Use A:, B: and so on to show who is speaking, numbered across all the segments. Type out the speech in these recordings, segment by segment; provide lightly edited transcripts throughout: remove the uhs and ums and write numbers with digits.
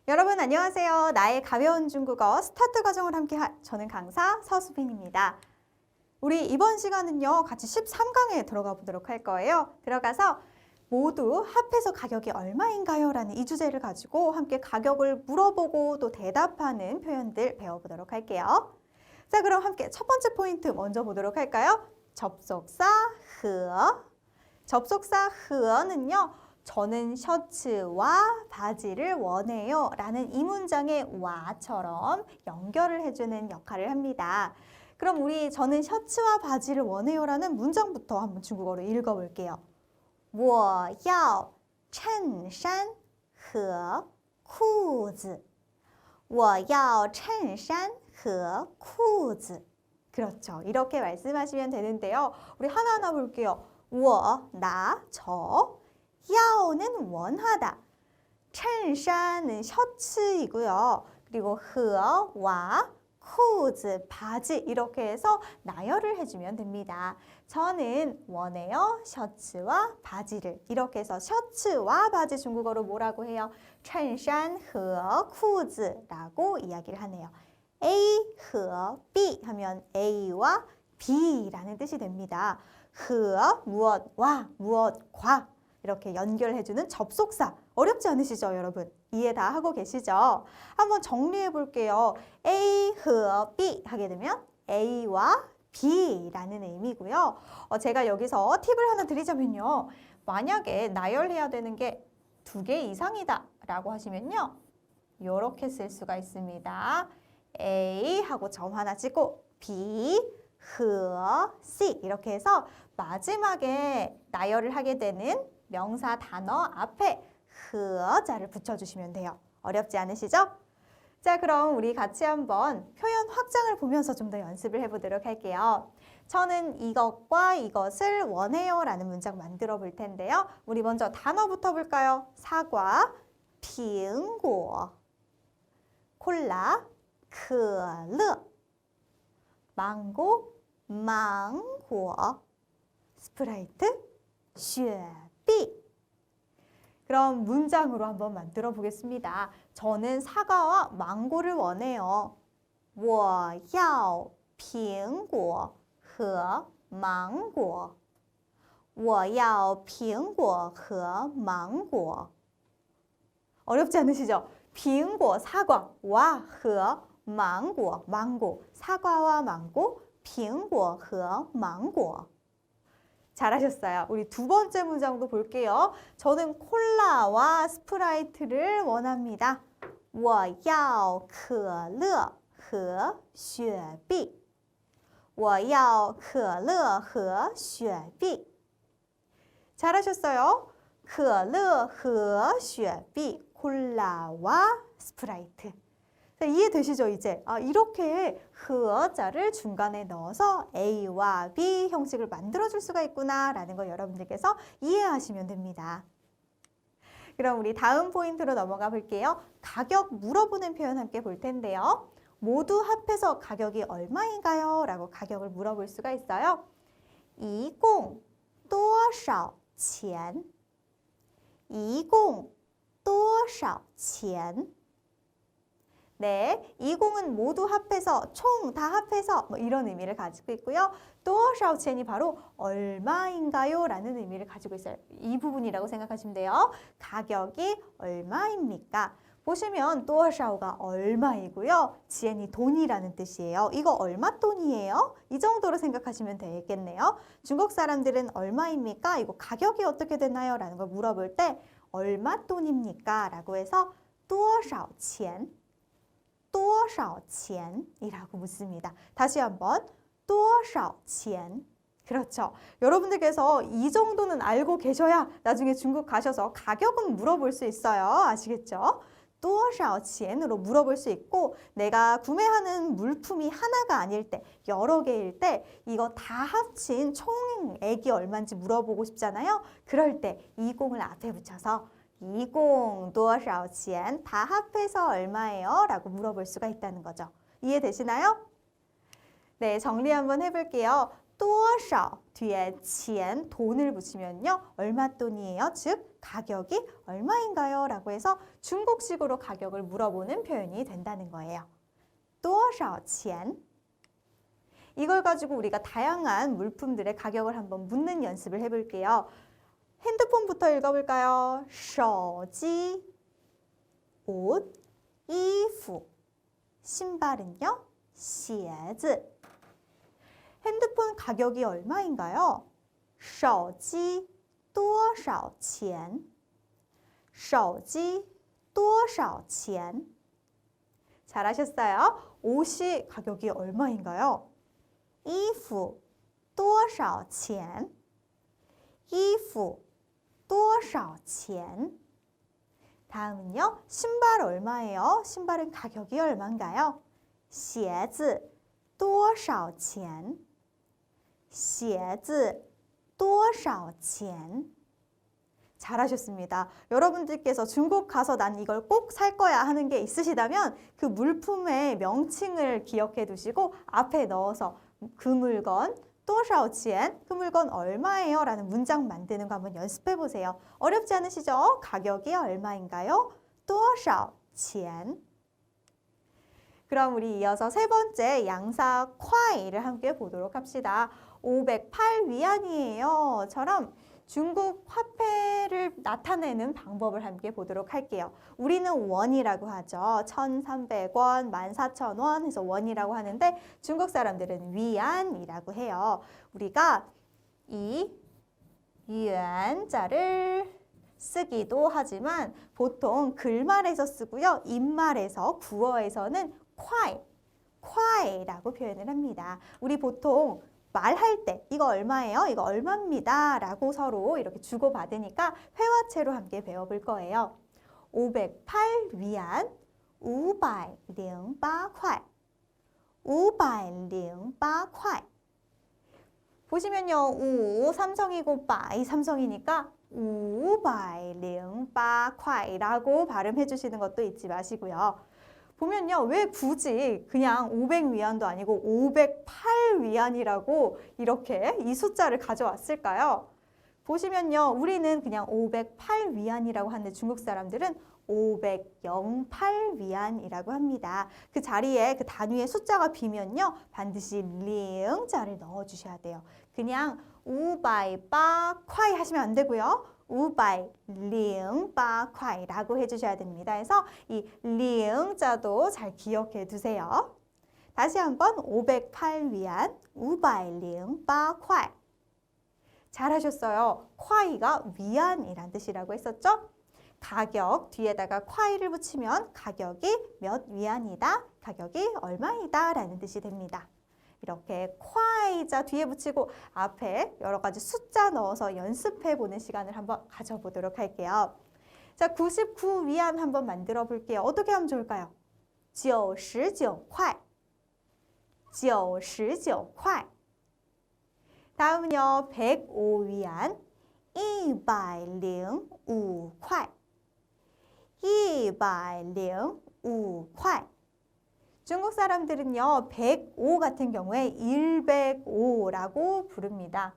A: 여러분 안녕하세요. 나의 가벼운 중국어 스타트 과정을 함께할 저는 강사 서수빈입니다. 우리 이번 시간은요. 같이 13강에 들어가 보도록 할 거예요. 들어가서 모두 합해서 가격이 얼마인가요? 라는 이 주제를 가지고 함께 가격을 물어보고 또 대답하는 표현들 배워보도록 할게요. 자, 그럼 함께 첫 번째 포인트 먼저 보도록 할까요? 접속사 흐어. 접속사 흐어는요. 저는 셔츠와 바지를 원해요 라는 이 문장의 와처럼 연결을 해주는 역할을 합니다. 그럼 우리 저는 셔츠와 바지를 원해요 라는 문장부터 한번 중국어로 읽어볼게요. 我要衬衫和裤子我要衬衫和裤子 그렇죠. 이렇게 말씀하시면 되는데요. 우리 하나하나 볼게요. 我, 나, 저 야오는 원하다. 衬衫은 셔츠이고요. 그리고 和와 裤子, 바지 이렇게 해서 나열을 해주면 됩니다. 저는 원해요. 셔츠와 바지를. 이렇게 해서 셔츠와 바지 중국어로 뭐라고 해요? 衬衫和裤子라고 이야기를 하네요. A 和 B 하면 A와 B라는 뜻이 됩니다. 和 무엇과 무엇과 이렇게 연결해주는 접속사. 어렵지 않으시죠, 여러분? 이해 다 하고 계시죠? 한번 정리해 볼게요. A,和 B 하게 되면 A와 B라는 의미고요. 제가 여기서 팁을 하나 드리자면요. 만약에 나열해야 되는 게 2개 이상이다 라고 하시면요. 이렇게 쓸 수가 있습니다. A 하고 점 하나 찍고 B, 和 C 이렇게 해서 마지막에 나열을 하게 되는 명사 단어 앞에 和자를 붙여주시면 돼요. 어렵지 않으시죠? 자, 그럼 우리 같이 한번 표현 확장을 보면서 좀 더 연습을 해보도록 할게요. 저는 이것과 이것을 원해요 라는 문장 만들어 볼 텐데요. 우리 먼저 단어부터 볼까요? 사과, 苹果, 콜라, 可乐, 망고, 芒果, 스프라이트, 雪碧. 그럼 문장으로 한번 만들어 보겠습니다. 저는 사과와 망고를 원해요. 我要苹果和芒果我要苹果和芒果 어렵지 않으시죠? 苹果 사과와 和 망고 망고 사과와 망고 苹果和芒果 잘하셨어요. 우리 두 번째 문장도 볼게요. 저는 콜라와 스프라이트를 원합니다. 我要可乐和雪碧我要可乐和雪碧 잘하셨어요. 可乐和雪碧 콜라와 스프라이트 이해되시죠, 이제? 이렇게 和자를 중간에 넣어서 A와 B 형식을 만들어줄 수가 있구나라는 걸 여러분들께서 이해하시면 됩니다. 그럼 우리 다음 포인트로 넘어가 볼게요. 가격 물어보는 표현 함께 볼 텐데요. 모두 합해서 가격이 얼마인가요? 라고 가격을 물어볼 수가 있어요. 一共多少钱? 一共多少钱? 네, 20은 모두 합해서 총 다 합해서 뭐 이런 의미를 가지고 있고요. 多少钱이 바로 얼마인가요? 라는 의미를 가지고 있어요. 이 부분이라고 생각하시면 돼요. 가격이 얼마입니까? 보시면 多少가 얼마이고요. 钱이 돈이라는 뜻이에요. 이거 얼마 돈이에요? 이 정도로 생각하시면 되겠네요. 중국 사람들은 얼마입니까? 이거 가격이 어떻게 되나요? 라는 걸 물어볼 때 얼마 돈입니까? 라고 해서 多少钱? 多少钱? 이라고 묻습니다. 다시 한번 多少钱? 그렇죠. 여러분들께서 이 정도는 알고 계셔야 나중에 중국 가셔서 가격은 물어볼 수 있어요. 아시겠죠? 多少钱으로 물어볼 수 있고 내가 구매하는 물품이 하나가 아닐 때, 여러 개일 때 이거 다 합친 총액이 얼마인지 물어보고 싶잖아요. 그럴 때 20을 앞에 붙여서 20多少钱? 다 합해서 얼마예요? 라고 물어볼 수가 있다는 거죠. 이해되시나요? 네, 정리 한번 해볼게요. 多少 뒤에 钱 돈을 붙이면요. 얼마 돈이에요? 즉 가격이 얼마인가요? 라고 해서 중국식으로 가격을 물어보는 표현이 된다는 거예요. 多少钱 이걸 가지고 우리가 다양한 물품들의 가격을 한번 묻는 연습을 해볼게요. 핸드폰부터 읽어볼까요? 手机 옷, 衣服 신발은요? 鞋子 핸드폰 가격이 얼마인가요? 手机多少钱?手机多少钱? 잘하셨어요. 옷이 가격이 얼마인가요? 衣服多少钱?衣服多少钱? 다음은요. 신발 얼마예요? 신발은 가격이 얼마인가요? 鞋子多少钱?鞋子多少钱? 잘하셨습니다. 여러분들께서 중국 가서 난 이걸 꼭 살 거야 하는 게 있으시다면 그 물품의 명칭을 기억해 두시고 앞에 넣어서 그 물건 多少钱? 그 물건 얼마예요? 라는 문장 만드는 거 한번 연습해 보세요. 어렵지 않으시죠? 가격이 얼마인가요? 多少钱? 그럼 우리 이어서 세 번째 양사 콰이를 함께 보도록 합시다. 508위안이에요. 처럼 중국 화폐를 나타내는 방법을 함께 보도록 할게요. 우리는 원이라고 하죠. 1,300원, 14,000원 해서 원이라고 하는데 중국 사람들은 위안이라고 해요. 우리가 이 위안자를 쓰기도 하지만 보통 글말에서 쓰고요. 입말에서 구어에서는 콰이라고 표현을 합니다. 우리 보통 말할 때 이거 얼마예요? 이거 얼마입니다. 라고 서로 이렇게 주고받으니까 회화체로 함께 배워볼 거예요. 508위안 508块 508块 보시면요. 5 삼성이고 8 삼성이니까 508块라고 발음해 주시는 것도 잊지 마시고요. 보면요. 왜 굳이 그냥 500위안도 아니고 508위안이라고 이렇게 이 숫자를 가져왔을까요? 보시면요. 우리는 그냥 508위안이라고 하는데 중국 사람들은 508위안이라고 합니다. 그 자리에 그 단위의 숫자가 비면요. 반드시 링자를 넣어주셔야 돼요. 그냥 508块 하시면 안 되고요. 508块라고 해주셔야 됩니다. 그래서 이 링자도 잘 기억해 두세요. 다시 한번 508위안 508块 잘하셨어요. 콰이가 위안이란 뜻이라고 했었죠? 가격 뒤에다가 콰이를 붙이면 가격이 몇 위안이다, 가격이 얼마이다 라는 뜻이 됩니다. 이렇게 콰이자 뒤에 붙이고 앞에 여러 가지 숫자 넣어서 연습해 보는 시간을 한번 가져보도록 할게요. 자, 99위안 한번 만들어 볼게요. 어떻게 하면 좋을까요? 99块 99块 다음은요. 105위안 105块 105块 중국 사람들은요. 105 같은 경우에 105라고 부릅니다.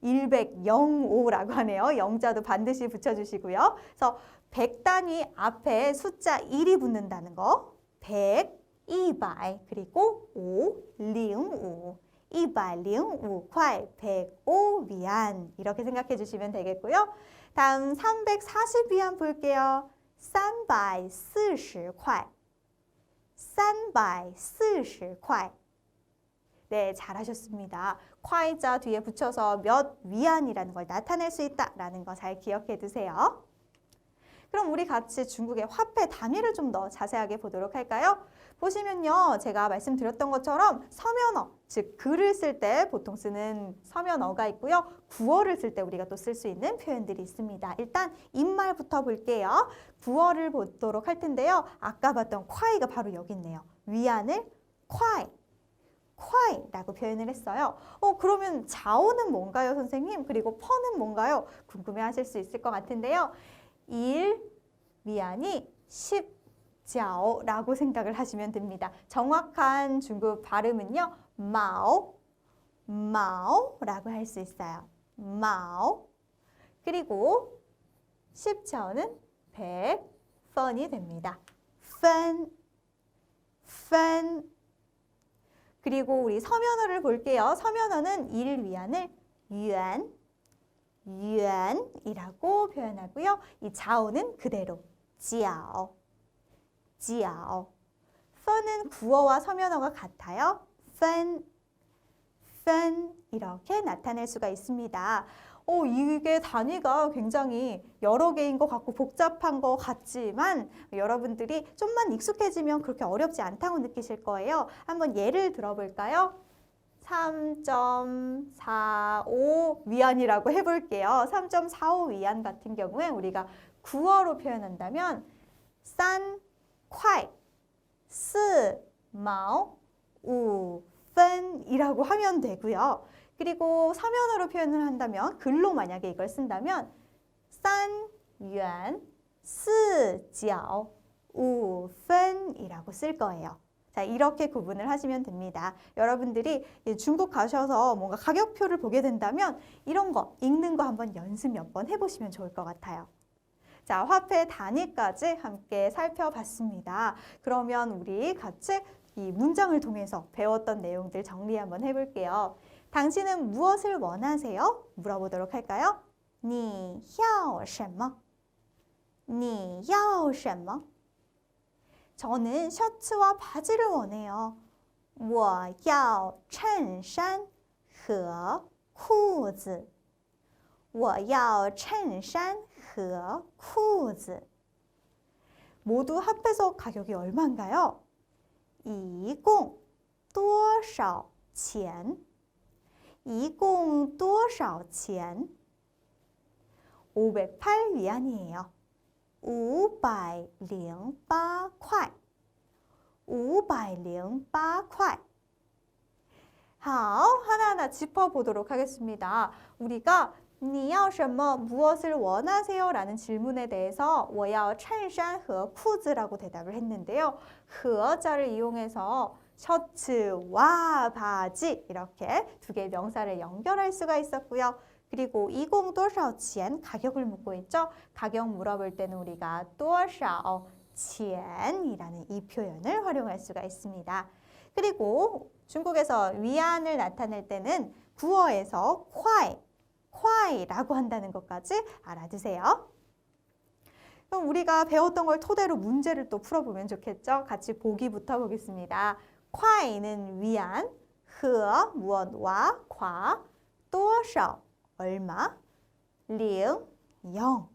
A: 105라고 하네요. 영자도 반드시 붙여주시고요. 그래서 100단위 앞에 숫자 1이 붙는다는 거. 100, 200, 그리고 5, 05. 105块, 105위안 이렇게 생각해 주시면 되겠고요. 다음 340위안 볼게요. 340块 340块 네, 잘하셨습니다. 콰이자 뒤에 붙여서 몇 위안이라는 걸 나타낼 수 있다라는 거 잘 기억해 두세요. 그럼 우리 같이 중국의 화폐 단위를 좀 더 자세하게 보도록 할까요? 보시면요. 제가 말씀드렸던 것처럼 서면어, 즉 글을 쓸 때 보통 쓰는 서면어가 있고요. 구어를 쓸 때 우리가 또 쓸 수 있는 표현들이 있습니다. 일단 입말부터 볼게요. 구어를 보도록 할 텐데요. 아까 봤던 콰이가 바로 여기 있네요. 위안을 콰이라고 표현을 했어요. 그러면 자오는 뭔가요, 선생님? 그리고 퍼는 뭔가요? 궁금해하실 수 있을 것 같은데요. 1 위안이 10자오라고 생각을 하시면 됩니다. 정확한 중국 발음은요. 마오, 마오라고 할 수 있어요. 마오. 그리고 10차원은 100, 펀이 됩니다. 펀, 펀. 그리고 우리 서면어를 볼게요. 서면어는 일위안을 유안, 유안이라고 표현하고요. 이 자오는 그대로 지아오, 지아오. 펀은 구어와 서면어가 같아요. 펀, 펀 이렇게 나타낼 수가 있습니다. 이게 단위가 굉장히 여러 개인 것 같고 복잡한 것 같지만 여러분들이 좀만 익숙해지면 그렇게 어렵지 않다고 느끼실 거예요. 한번 예를 들어볼까요? 3.45 위안이라고 해볼게요. 3.45 위안 같은 경우에 우리가 구어로 표현한다면 3块4毛5分이라고 하면 되고요. 그리고 서면어로 표현을 한다면 글로 만약에 이걸 쓴다면 3元4角5分이라고 쓸 거예요. 자, 이렇게 구분을 하시면 됩니다. 여러분들이 중국 가셔서 뭔가 가격표를 보게 된다면 이런 거 읽는 거 한번 연습 몇 번 해보시면 좋을 것 같아요. 자, 화폐 단위까지 함께 살펴봤습니다. 그러면 우리 같이 이 문장을 통해서 배웠던 내용들 정리 한번 해볼게요. 당신은 무엇을 원하세요? 물어보도록 할까요? 你要什么?你要什么? 저는 셔츠와 바지를 원해요. 我要衬衫和裤子.我要衬衫和裤子. 모두 합해서 가격이 얼마인가요? 一共多少钱?一共多少钱? 508 위안이에요. 508块. 508块. 好, 하나하나 짚어보도록 하겠습니다. 우리가 你要什么 무엇을 원하세요? 라는 질문에 대해서 我要衬衫和裤子라고 대답을 했는데요. 和자를 이용해서 셔츠와 바지 이렇게 두 개의 명사를 연결할 수가 있었고요. 그리고 一共多少钱 가격을 묻고 있죠. 가격 물어볼 때는 우리가 多少钱이라는 이 표현을 활용할 수가 있습니다. 그리고 중국에서 위안을 나타낼 때는 구어에서 快 快라고 한다는 것까지 알아두세요. 그럼 우리가 배웠던 걸 토대로 문제를 또 풀어보면 좋겠죠. 같이 보기부터 보겠습니다. 快는 위안, 和 무엇과, 과多少 얼마, 0 0.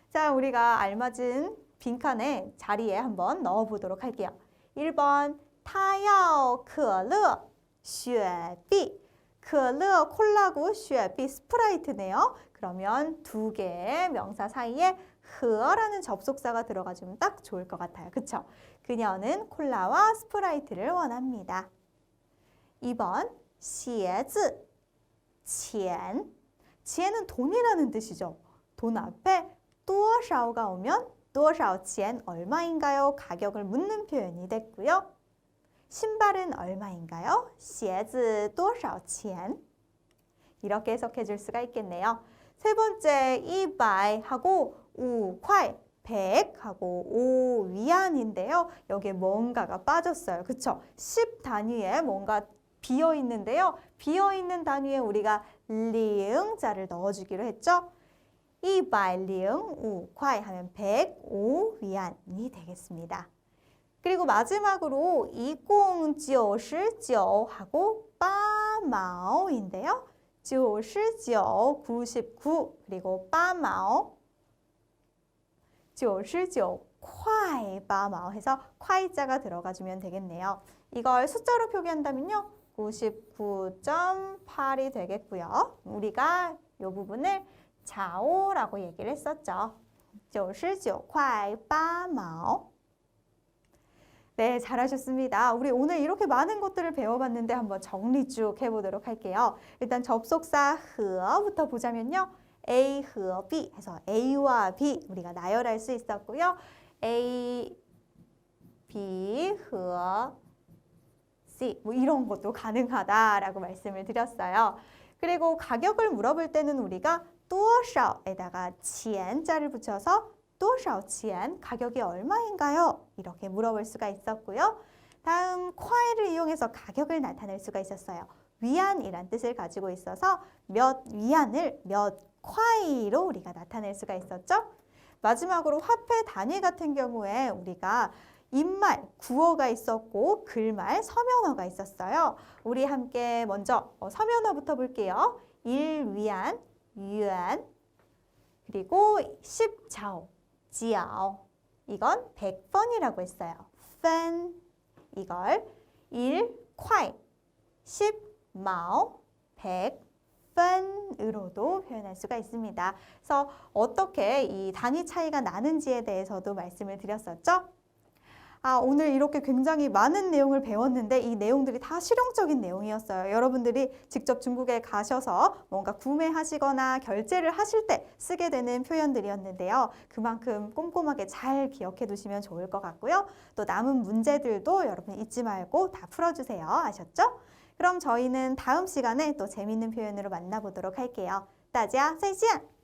A: 자, 우리가 알맞은 빈칸에 자리에 한번 넣어보도록 할게요. 1번 他要可乐雪碧. 可乐콜라고 雪碧 스프라이트네요. 그러면 두 개의 명사 사이에 和라는 접속사가 들어가주면 딱 좋을 것 같아요. 그쵸? 그녀는 콜라와 스프라이트를 원합니다. 2번 鞋子 钱. 钱은 돈이라는 뜻이죠. 돈 앞에 多少가 오면 多少钱 얼마인가요? 가격을 묻는 표현이 됐고요. 신발은 얼마인가요? 鞋子多少钱? 이렇게 해석해 줄 수가 있겠네요. 세 번째 100하고 5块 100하고 5 위안인데요. 여기에 뭔가가 빠졌어요. 그쵸? 10 단위에 뭔가 비어 있는데요. 비어 있는 단위에 우리가 0자를 넣어주기로 했죠. 105块 하면 105 위안이 되겠습니다. 그리고 마지막으로 2099 하고 8毛인데요. 99, 99 그리고 8毛 99块 8毛 해서 콰이자가 들어가주면 되겠네요. 이걸 숫자로 표기한다면요. 99.8이 되겠고요. 우리가 이 부분을 자오라고 얘기를 했었죠. 99块 8毛. 네, 잘하셨습니다. 우리 오늘 이렇게 많은 것들을 배워봤는데 한번 정리 쭉 해보도록 할게요. 일단 접속사 和부터 보자면요. A, 和 B 해서 A와 B 우리가 나열할 수 있었고요. A, B, 和시 뭐 이런 것도 가능하다라고 말씀을 드렸어요. 그리고 가격을 물어볼 때는 우리가 多少에다가 钱자를 붙여서 多少钱가격이 얼마인가요? 이렇게 물어볼 수가 있었고요. 다음 콰이를 이용해서 가격을 나타낼 수가 있었어요. 위안이란 뜻을 가지고 있어서 몇 위안을 몇 콰이로 우리가 나타낼 수가 있었죠. 마지막으로 화폐 단위 같은 경우에 우리가 입말, 구어가 있었고 글말, 서면어가 있었어요. 우리 함께 먼저 서면어부터 볼게요. 1위안, 유안, 그리고 10자오, 지아오. 이건 100번이라고 했어요. 펀, 이걸 1콰이, 10마오, 100펀으로도 표현할 수가 있습니다. 그래서 어떻게 이 단위 차이가 나는지에 대해서도 말씀을 드렸었죠. 오늘 이렇게 굉장히 많은 내용을 배웠는데 이 내용들이 다 실용적인 내용이었어요. 여러분들이 직접 중국에 가셔서 뭔가 구매하시거나 결제를 하실 때 쓰게 되는 표현들이었는데요. 그만큼 꼼꼼하게 잘 기억해 두시면 좋을 것 같고요. 또 남은 문제들도 여러분 잊지 말고 다 풀어주세요. 아셨죠? 그럼 저희는 다음 시간에 또 재밌는 표현으로 만나보도록 할게요. 大家再见!